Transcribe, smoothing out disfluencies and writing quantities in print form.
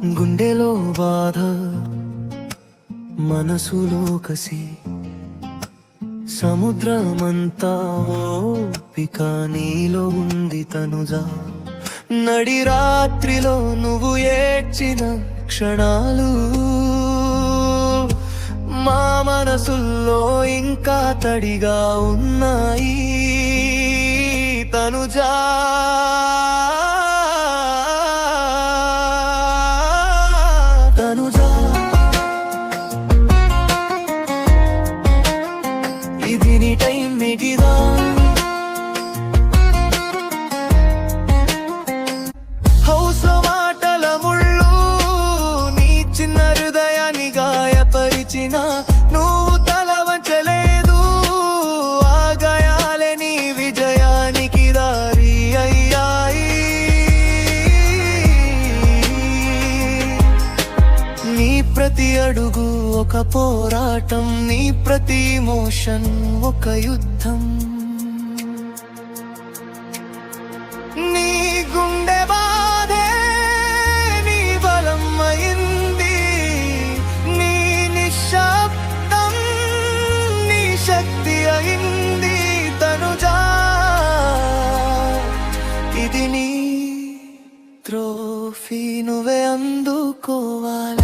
గుండెలో బాధ మనసులో కసి సముద్రమంతా ఓపిక నీలో ఉంది తనుజా నడి రాత్రిలో నువ్వు ఏడ్చిన క్షణాలు మా మనసుల్లో ఇంకా తడిగా ఉన్నాయి తనుజా తనుజా ఇది నీ టైం మిగిదా హౌస్లో మాటల ముళ్ళు నీ చిన్న హృదయాన్ని గాయపరిచిన నువ్వు తల వంచలేదు ఆ గాయాలే నీ విజయానికి దారి అయ్యాయి నీ ప్రతి అడుగు ఒక పోరాటం నీ ప్రతి ఎమోషన్ ఒక యుద్ధం నీ గుండె బాధే నీ బలం అయింది నీ నిశ్శబ్దం నీ శక్తి అయింది తనుజా ఇది నీ ట్రోఫీ నువ్వే అందుకోవాలి